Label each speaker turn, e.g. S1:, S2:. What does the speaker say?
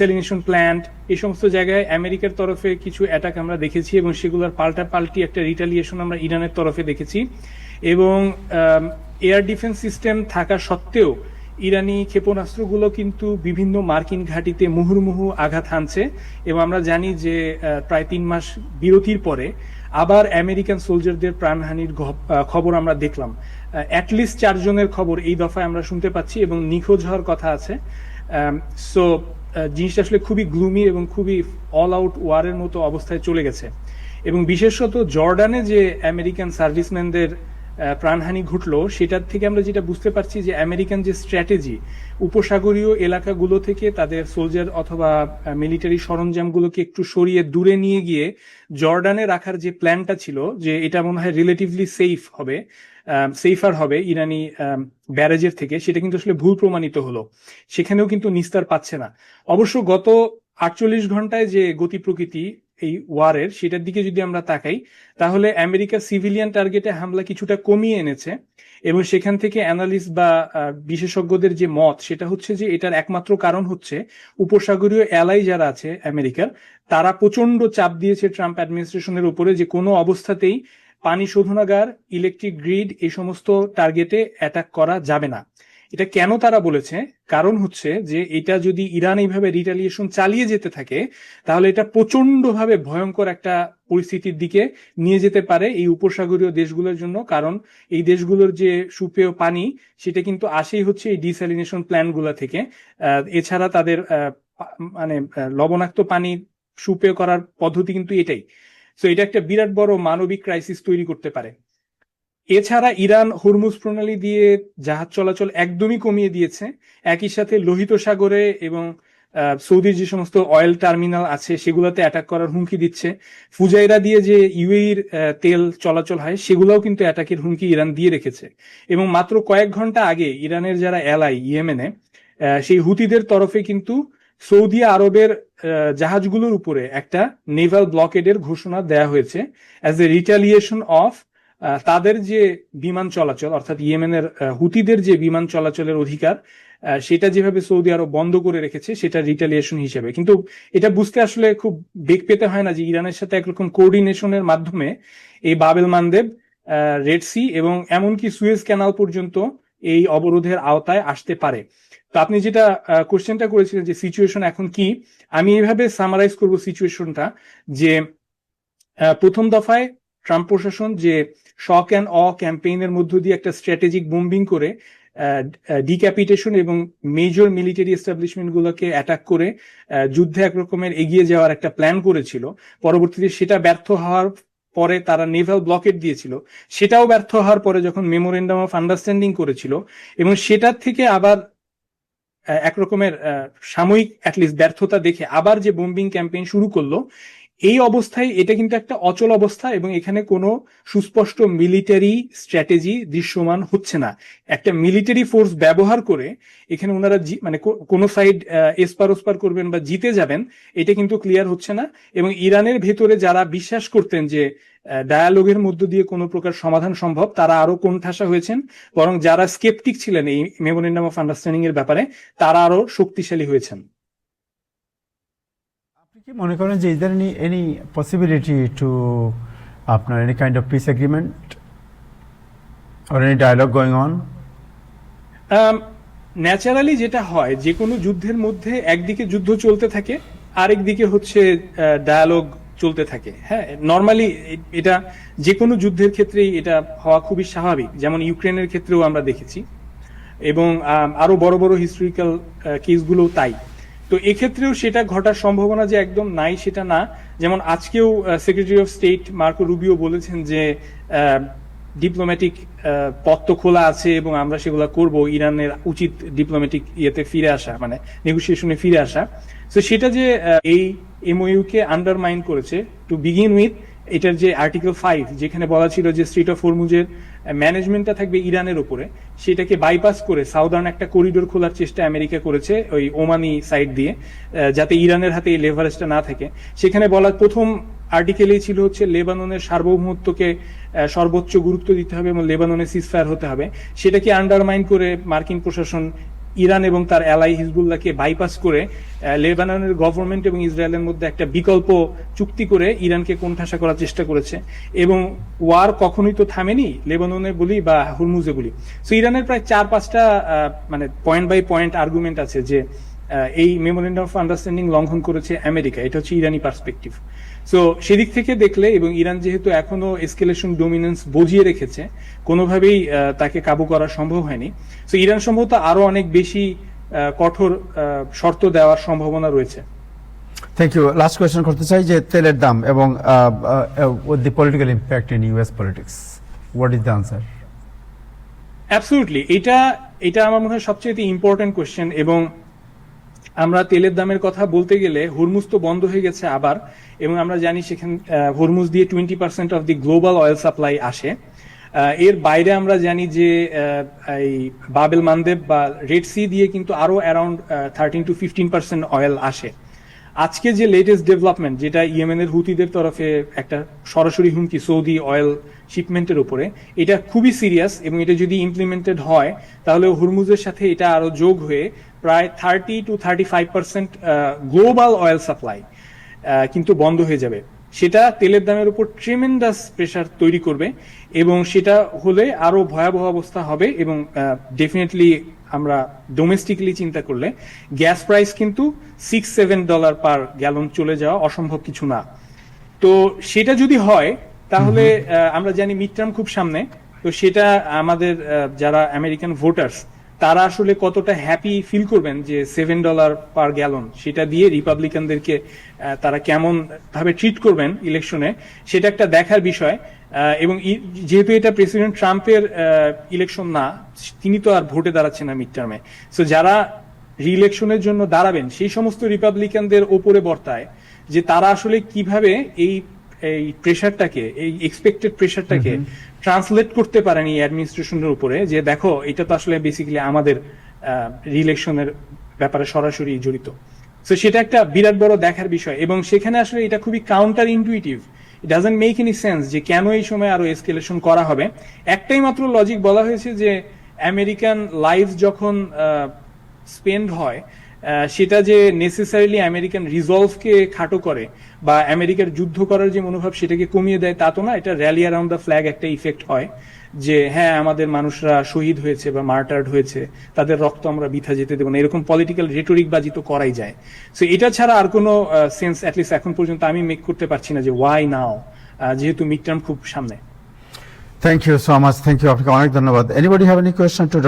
S1: স্যালিনেশন plant, এই সমস্ত জায়গায় আমেরিকার তরফে কিছু অ্যাটাক আমরা দেখেছি এবং সেগুলোর পাল্টাপাল্টি একটা রিটালিয়েশন আমরা ইরানের তরফে দেখেছি। এবং এয়ার ডিফেন্স সিস্টেম থাকা সত্ত্বেও ইরানি ক্ষেপণাস্ত্রগুলো কিন্তু বিভিন্ন মার্কিন ঘাঁটিতে মুহুর্মুহু আঘাত হানছে। এবং আমরা জানি যে প্রায় 3 মাস বিরতির পরে আবার আমেরিকান সোলজারদের প্রাণহানির খবর আমরা দেখলাম। অ্যাটলিস্ট 4 জনের খবর এই দফায় আমরা শুনতে পাচ্ছি এবং নিখোঁজ হওয়ার কথা আছে। সো জিনিসটা আসলে খুবই গ্লুমি এবং খুবই অল আউট ওয়ারের মতো অবস্থায় চলে গেছে। এবং বিশেষত জর্ডানে যে আমেরিকান সার্ভিসম্যানদের প্রাণহানি ঘটলো, সেটার থেকে আমরা যেটা বুঝতে পারছি যে আমেরিকান যে স্ট্র্যাটেজি, উপসাগরীয় এলাকাগুলো থেকে তাদের সোলজার অথবা মিলিটারি সরঞ্জামগুলোকে একটু সরিয়ে দূরে নিয়ে গিয়ে জর্ডানে রাখার যে প্ল্যানটা ছিল, যে এটা মনে হয় রিলেটিভলি সেফার হবে ইরানি ব্যারেজের থেকে, সেটা কিন্তু আসলে ভুল প্রমাণিত হলো। সেখানেও কিন্তু নিস্তার পাচ্ছে না। অবশ্য গত 48 ঘন্টায় যে গতি প্রকৃতি এই ওয়ারের, সেটার দিকে যদি আমরা তাকাই, তাহলে আমেরিকা সিভিলিয়ান টার্গেটে হামলা কিছুটা কমিয়ে এনেছে। এবং সেখান থেকে অ্যানালিস্ট বা বিশেষজ্ঞদের যে মত, সেটা হচ্ছে যে এটার একমাত্র কারণ হচ্ছে উপসাগরীয় অ্যালাই যারা আছে আমেরিকার, তারা প্রচন্ড চাপ দিয়েছে ট্রাম্প অ্যাডমিনিস্ট্রেশনের উপরে যে কোনো অবস্থাতেই পানি শোধনাগার, ইলেকট্রিক গ্রিড, এই সমস্ত টার্গেটে অ্যাটাক করা যাবে না। এটা কেন তারা বলেছে? কারণ হচ্ছে যে এটা যদি ইরান এইভাবে রিটালিয়েশন চালিয়ে যেতে থাকে, তাহলে এটা প্রচন্ডভাবে ভয়ঙ্কর একটা পরিস্থিতির দিকে নিয়ে যেতে পারে এই উপসাগরীয় দেশগুলোর জন্য। কারণ এই দেশগুলোর যে সুপেয় পানি, সেটা কিন্তু আসেই হচ্ছে এই ডিস্যালিনেশন প্ল্যান্টগুলো থেকে। এছাড়া তাদের মানে লবণাক্ত পানি সুপেয় করার পদ্ধতি কিন্তু এটাই। তো এটা একটা বিরাট বড় মানবিক ক্রাইসিস তৈরি করতে পারে। এছাড়া ইরান হরমুজ প্রণালী দিয়ে জাহাজ চলাচল একদমই কমিয়ে দিয়েছে। একই সাথে লোহিত সাগরে এবং সৌদির যে সমস্ত অয়েল টার্মিনাল আছে সেগুলোতে অ্যাটাক করার হুমকি দিচ্ছে। ফুজাইরা দিয়ে যে ইউএইর তেল চলাচল হয়, সেগুলোও কিন্তু অ্যাটাকের হুমকি ইরান দিয়ে রেখেছে। এবং মাত্র কয়েক ঘন্টা আগে ইরানের যারা এলাই ইয়েমেনে, সেই হুতিদের তরফে কিন্তু সৌদি আরবের জাহাজগুলোর উপরে একটা নেভাল ব্লকেডের ঘোষণা দেওয়া হয়েছে অ্যাজ এ রিটালিয়েশন অফ তাদের যে বিমান চলাচল, অর্থাৎ ইয়েমেনের হুতিদের যে বিমান চলাচলের অধিকার, সেটা যেভাবে সৌদি আরব বন্ধ করে রেখেছে, সেটা রিটালিয়েশন হিসেবে। কিন্তু এটা বুঝতে আসলে খুব বেগ পেতে হয় না যে ইরানের সাথে একরকম কোঅর্ডিনেশনের মাধ্যমে এই বাবেল মানদেব, রেড সি এবং এমনকি সুয়েজ ক্যানাল পর্যন্ত এই অবরোধের আওতায় আসতে পারে। তো আপনি যেটা কোশ্চেনটা করেছিলেন যে সিচুয়েশন এখন কি, আমি এইভাবে সামারাইজ করব সিচুয়েশনটা যে প্রথম দফায় ট্রাম্প প্রশাসন যে শক অ্যান্ড অ ক্যাম্পেইনের মধ্য দিয়ে একটা স্ট্র্যাটেজিক বোম্বিং করে ডিক্যাপিটেশন এবং মেজর মিলিটারি এস্টাবলিশমেন্ট গুলোকে অ্যাটাক করে যুদ্ধে একরকমের এগিয়ে যাওয়ার একটা প্ল্যান করেছিল। পরবর্তীতে সেটা ব্যর্থ হওয়ার পরে তারা নেভাল ব্লকেট দিয়েছিল। সেটাও ব্যর্থ হওয়ার পরে যখন মেমোরেন্ডাম অফ আন্ডারস্ট্যান্ডিং করেছিল, এবং সেটার থেকে আবার একরকমের সাময়িক অ্যাটলিস্ট ব্যর্থতা দেখে আবার যে বোম্বিং ক্যাম্পেইন শুরু করলো, এই অবস্থায় এটা কিন্তু একটা অচল অবস্থা এবং এখানে কোনো সুস্পষ্ট মিলিটারি স্ট্র্যাটেজি দৃশ্যমান হচ্ছে না। একটা মিলিটারি ফোর্স ব্যবহার করে এখানে ওনারা মানে কোনো সাইড এসপার ওসপার করবেন বা জিতে যাবেন, এটা কিন্তু ক্লিয়ার হচ্ছে না। এবং ইরানের ভেতরে যারা বিশ্বাস করতেন যে ডায়ালগের মধ্য দিয়ে কোনো প্রকার সমাধান সম্ভব, তারা আরো কোণঠাসা হয়েছেন। বরং যারা স্কেপটিক ছিলেন এই মেমোরেন্ডাম অফ আন্ডারস্ট্যান্ডিং এর ব্যাপারে, তারা আরো শক্তিশালী হয়েছেন।
S2: আপনি কি মনে করেন যে is there any possibility to আপনার any kind of peace agreement or any dialogue going on?
S1: Naturally যেটা হয়, যে কোনো যুদ্ধের মধ্যে একদিকে যুদ্ধ চলতে থাকে, আরেক দিকে হচ্ছে ডায়ালগ চলতে থাকে। হ্যাঁ, নর্মালি এটা যে কোনো যুদ্ধের ক্ষেত্রেই এটা হওয়া খুবই স্বাভাবিক। যেমন ইউক্রেনের ক্ষেত্রেও আমরা দেখেছি, এবং আরো বড় বড় হিস্টোরিক্যাল কেসগুলো তাই। তো এক্ষেত্রেও সেটা ঘটার সম্ভাবনা যে একদম নাই সেটা না। যেমন আজকেও secretary of state Marco Rubio বলেছেন যে ডিপ্লোম্যাটিক পথ তো খোলা আছে এবং আমরা সেগুলো করব, ইরানের উচিত ডিপ্লোম্যাটিক ইয়েতে ফিরে আসা, মানে নেগোসিয়েশনে ফিরে আসা। তো সেটা যে এই এমওইউ কে আন্ডারমাইন করেছে টু বিগিন উইথ, এটার যে আর্টিকেল 5 যেখানে বলা ছিল যে স্ট্রেট অফ হরমুজের ম্যানেজমেন্টটা থাকবে ইরানের উপরে, সেটাকে বাইপাস করে সাউদার্ন একটা করিডোর খোলার চেষ্টা আমেরিকা করেছে ওই ওমানি সাইড দিয়ে, যাতে ইরানের হাতে এই লেভারেজটা না থাকে। সেখানে বলা প্রথম আর্টিকেলেই ছিল হচ্ছে লেবাননের সার্বভৌমত্বকে সর্বোচ্চ গুরুত্ব দিতে হবে এবং লেবাননে সিজফায়ার হতে হবে। সেটাকে আন্ডারমাইন করে মার্কিন প্রশাসন ইরান এবং তার অ্যালাই হিজবুল্লাহকে বাইপাস করে লেবাননের গভর্নমেন্ট এবং ইসরায়েলের মধ্যে একটা বিকল্প চুক্তি করে ইরানকে কোণঠাসা করার চেষ্টা করেছে, এবং ওয়ার কখনোই তো থামেনি, লেবাননে বলি বা হুরমুজে বলি। সো ইরানের প্রায় 4-5টা মানে পয়েন্ট বাই পয়েন্ট আর্গুমেন্ট আছে যে এই মেমোরেন্ডাম অফ আন্ডারস্ট্যান্ডিং লঙ্ঘন করেছে আমেরিকা, এটা হচ্ছে ইরানি পার্সপেক্টিভ। সো সেদিক থেকে দেখলে, এবং ইরান যেহেতু এখনো এসকেলেশন ডোমিনেন্স বজিয়ে রেখেছে, কোনোভাবেই তাকে কাবু করা সম্ভব হয়নি। সো ইরান সম্ভবত আরো অনেক বেশি কঠোর শর্ত দেওয়ার সম্ভাবনা রয়েছে।
S2: Thank you. লাস্ট কোয়েশ্চেন করতে চাই যে তেলের দাম এবং দি political impact in US politics, what is the answer?
S1: Absolutely, এটা আমার মনে হয় সবচেয়ে ইম্পর্টেন্ট কোয়েশ্চেন। এবং আমরা তেলের দামের কথা বলতে গেলে হুরমুজ তো বন্ধ হয়ে গেছে আবার, এবং আমরা জানি সেখানে হুরমুজ দিয়ে 20% of the global oil supply আসে। এর বাইরে আমরা জানি যে এই বাবেল মানদেব বা রেড সি দিয়ে কিন্তু আরো অ্যারাউন্ড 13-15% অয়েল আসে। আজকে যে লেটেস্ট ডেভেলপমেন্ট, যেটা ইয়েমেনের হুতিদের তরফে একটা সরাসরি হুমকি সৌদি অয়েল শিপমেন্টের উপরে, এটা খুবই সিরিয়াস, এবং এটা যদি ইমপ্লিমেন্টেড হয় তাহলে হুরমুজের সাথে এটা আরো যোগ হয়ে প্রায় 30-35% গ্লোবাল অয়েল সাপ্লাই কিন্তু বন্ধ হয়ে যাবে। সেটা তেলের দামের উপর ট্রেমেন্ডাস প্রেসার তৈরি করবে, এবং সেটা হলে আরো ভয়াবহ অবস্থা হবে। এবং ডেফিনেটলি আমরা ডোমেস্টিকলি চিন্তা করলে গ্যাস প্রাইস কিন্তু $6-7 পার গ্যালন চলে যাওয়া অসম্ভব কিছু না। তো সেটা যদি হয় তাহলে আমরা জানি মিড টার্ম খুব সামনে, তো সেটা আমাদের যারা আমেরিকান ভোটার্স তারা আসলে কতটা হ্যাপি ফিল করবেন যে $7 পার গ্যালন, সেটা দিয়ে রিপাবলিকানদেরকে তারা কেমন ভাবে ট্রিট করবেন ইলেকশনে, সেটা একটা দেখার বিষয়। এবং যেহেতু এটা প্রেসিডেন্ট ট্রাম্পের ইলেকশন না, তিনি তো আর ভোটে দাঁড়াচ্ছেন না মিড টার্মে, সো যারা রি-ইলেকশনের জন্য দাঁড়াবেন সেই সমস্ত রিপাবলিকানদের ওপরে বর্তায় যে তারা আসলে কিভাবে এই প্রেশারটাকে, এই এক্সপেক্টেড প্রেশারটাকে ট্রান্সলেট করতে পারেন এই অ্যাডমিনিস্ট্রেশনের উপরে, যে দেখো এটা তো আসলে বেসিক্যালি আমাদের রি-ইলেকশনের ব্যাপারে সরাসরি জড়িত। সো সেটা একটা বিরাট বড় দেখার বিষয়, এবং সেখানে আসলে এটা খুবই counter intuitive. It doesn't make any sense যে কেন এই সময় আরো এসকেলেশন করা হবে। একটাই মাত্র লজিক বলা হয়েছে যে আমেরিকান লাইফ যখন স্পেন্ড হয়, সেটা যে নেসেসারিলি আমেরিকান রিজলভকে খাটো করে বা আমেরিকার যুদ্ধ করার যে মনোভাব সেটাকে কমিয়ে দেয় তা তো না। এটা র্যালি অ্যারাউন্ড দ্য ফ্ল্যাগ একটা ইফেক্ট হয় যে হ্যাঁ আমাদের মানুষরা শহীদ হয়েছে বা মার্টার্ড হয়েছে, তাদের রক্ত আমরা বৃথা যেতে দেবো না, এরকম পলিটিক্যাল রেটরিক বাজি তো করাই যায়। সো এটা ছাড়া আর কোনো সেন্স অ্যাটলিস্ট এখন পর্যন্ত আমি মেক করতে পারছি না যে ওয়াই নাও, যেহেতু মিড টার্ম খুব সামনে।
S2: Thank you so much, thank you, আপনাকে অনেক ধন্যবাদ। Anybody have any question two